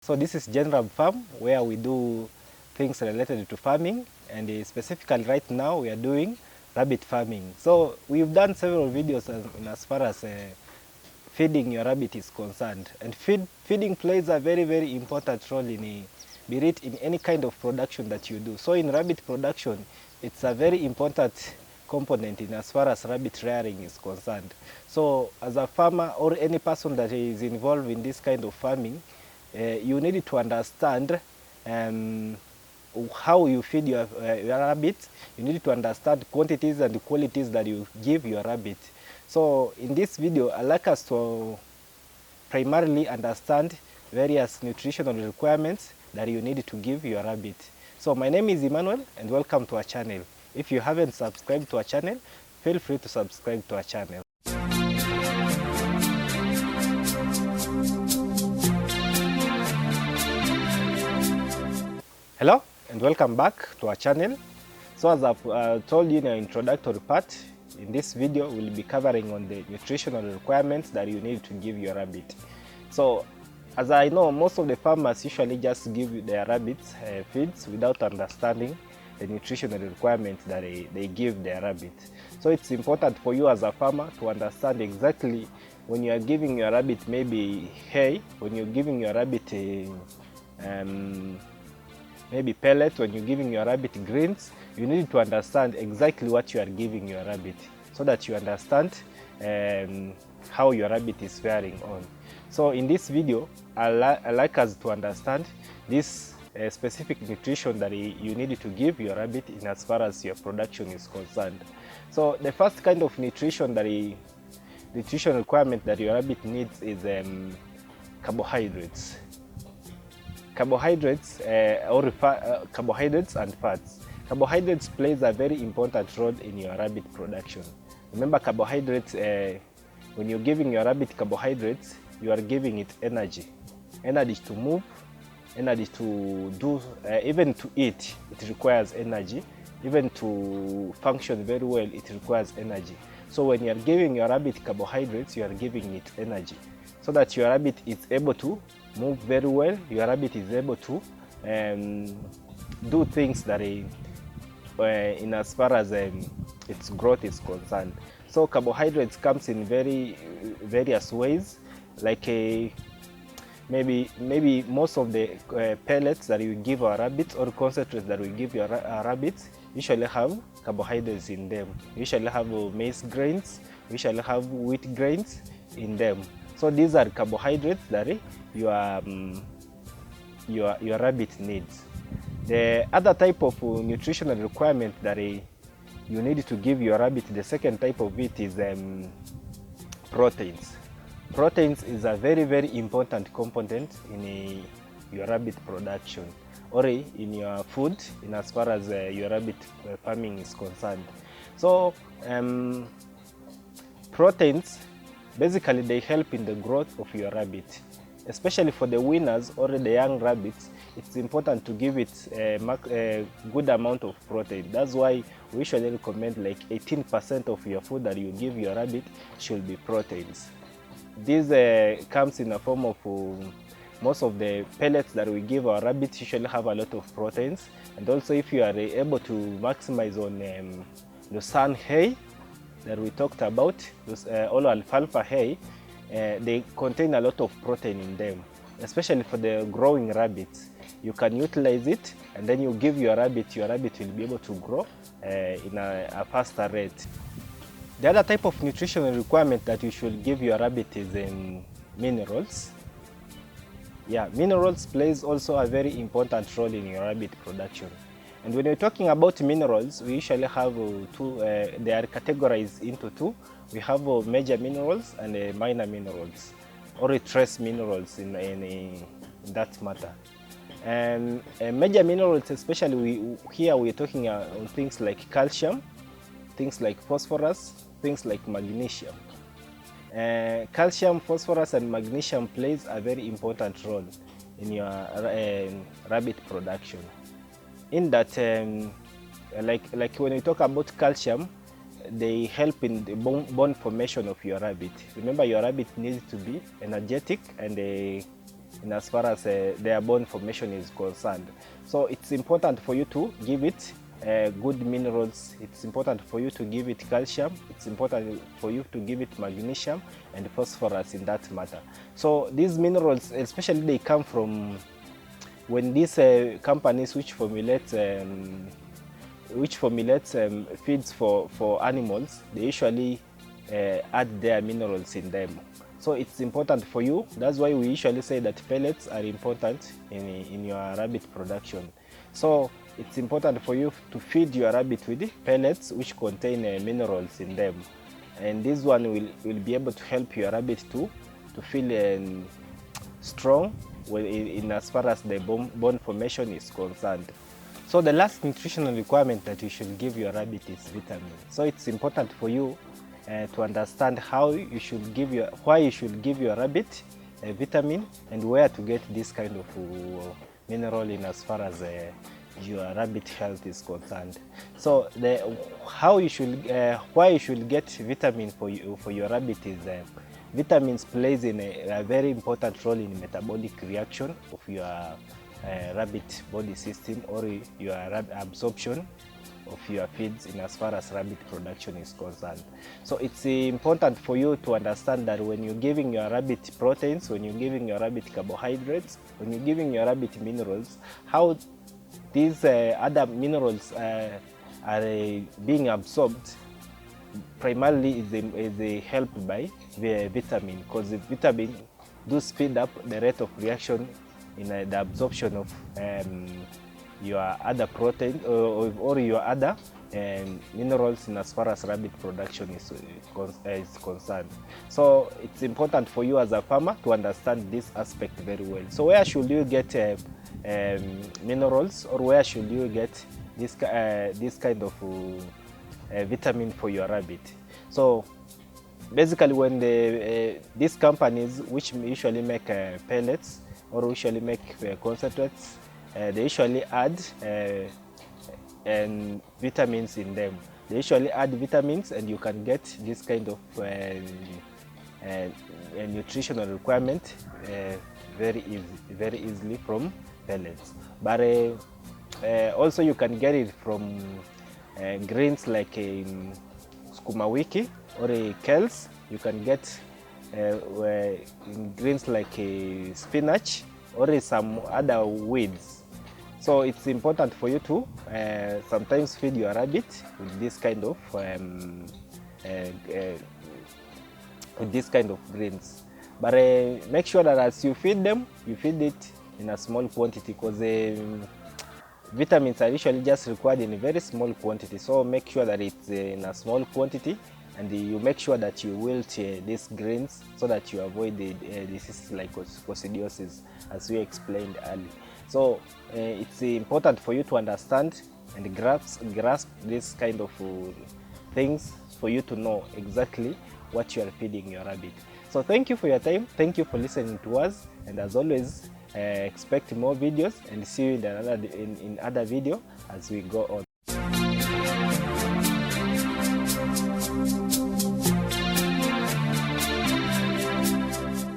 So this is General Farm, where we do things related to farming, and specifically right now we are doing rabbit farming. So we've done several videos as far as feeding your rabbit is concerned, and feeding plays a very important role in be it in any kind of production that you do. So in rabbit production, it's a very important component in as far as rabbit rearing is concerned. So as a farmer or any person that is involved in this kind of farming, you need to understand how you feed your rabbit. You need to understand quantities and qualities that you give your rabbit. So in this video, I'd like us to primarily understand various nutritional requirements that you need to give your rabbit. So my name is Emmanuel, and welcome to our channel. If you haven't subscribed to our channel, feel free to subscribe to our channel. Hello and welcome back to our channel. So as I've told you in our introductory part, in this video we'll be covering on the nutritional requirements that you need to give your rabbit. So as I know, most of the farmers usually just give their rabbits feeds without understanding the nutritional requirements that they give their rabbit. So it's important for you as a farmer to understand exactly when you are giving your rabbit maybe hay, when you're giving your rabbit maybe pellets, when you're giving your rabbit greens, you need to understand exactly what you are giving your rabbit so that you understand how your rabbit is faring on. So in this video, I like us to understand this specific nutrition that you need to give your rabbit in as far as your production is concerned. So the first kind of nutrition requirement that your rabbit needs is carbohydrates. Carbohydrates carbohydrates and fats. Carbohydrates plays a very important role in your rabbit production. Remember, carbohydrates, when you're giving your rabbit carbohydrates, you are giving it energy to move, energy to do, even to eat, it requires energy. Even to function very well, it requires energy. So when you are giving your rabbit carbohydrates, you are giving it energy so that your rabbit is able to move very well. Your rabbit is able to do things that in as far as its growth is concerned. So carbohydrates comes in various ways, like maybe most of the pellets that you give our rabbits or concentrates that we give our rabbits usually have carbohydrates in them. You usually have maize grains, you usually have wheat grains in them. So these are carbohydrates that your rabbit needs. The other type of nutritional requirement that you need to give your rabbit, the second type of it is proteins. Proteins is a very important component in your rabbit production or in your food in as far as your rabbit farming is concerned. So proteins, basically they help in the growth of your rabbit. Especially for the weaners or the young rabbits, it's important to give it a good amount of protein. That's why we usually recommend like 18% of your food that you give your rabbit should be proteins. This comes in a form of most of the pellets that we give our rabbits usually have a lot of proteins. And also if you are able to maximize on the sun hay that we talked about, all alfalfa hay, they contain a lot of protein in them, especially for the growing rabbits. You can utilize it and then you give your rabbit will be able to grow in a faster rate. The other type of nutritional requirement that you should give your rabbit is minerals. Yeah, minerals plays also a very important role in your rabbit production. And when we're talking about minerals, we usually have two, they are categorized into two. We have major minerals and minor minerals, or trace minerals in that matter. And major minerals, especially here we're talking on things like calcium, things like phosphorus, things like magnesium. Calcium, phosphorus and magnesium plays a very important role in your rabbit production. In that, like when we talk about calcium, they help in the bone formation of your rabbit. Remember, your rabbit needs to be energetic and in as far as their bone formation is concerned. So it's important for you to give it good minerals. It's important for you to give it calcium. It's important for you to give it magnesium and phosphorus in that matter. So these minerals, especially, they come from when these companies which formulate feeds for animals, they usually add their minerals in them. So it's important for you. That's why we usually say that pellets are important in your rabbit production. So it's important for you to feed your rabbit with pellets which contain minerals in them, and this one will be able to help your rabbit to feel strong in as far as the bone formation is concerned. So the last nutritional requirement that you should give your rabbit is vitamin. So it's important for you to understand why you should give your rabbit a vitamin and where to get this kind of mineral in as far as your rabbit health is concerned. So why you should get vitamin for your rabbit is vitamins plays in a very important role in metabolic reaction of your rabbit body system, or your absorption of your feeds in as far as rabbit production is concerned. So it's important for you to understand that when you're giving your rabbit proteins, when you're giving your rabbit carbohydrates, when you're giving your rabbit minerals, how these other minerals are being absorbed primarily is helped by the vitamin, because the vitamin do speed up the rate of reaction in the absorption of your other protein or your other minerals in as far as rabbit production is concerned. So it's important for you as a farmer to understand this aspect very well. So where should you get minerals, or where should you get this kind of vitamin for your rabbit? So basically, when these companies which usually make pellets or usually make concentrates, they usually add vitamins in them. They usually add vitamins, and you can get this kind of nutritional requirement very easily from pellets. But also you can get it from grains like sukuma wiki or kales. You can get grains like spinach or some other weeds. So it's important for you to sometimes feed your rabbit with this kind of grains. But make sure that as you feed them, you feed it in a small quantity, because vitamins are usually just required in a very small quantity. So make sure that it's in a small quantity, and you make sure that you wilt these grains so that you avoid the diseases like coccidiosis, as we explained earlier. So it's important for you to understand and grasp this kind of things for you to know exactly what you are feeding your rabbit. So thank you for your time. Thank you for listening to us, and as always, expect more videos, and see you in other video as we go on.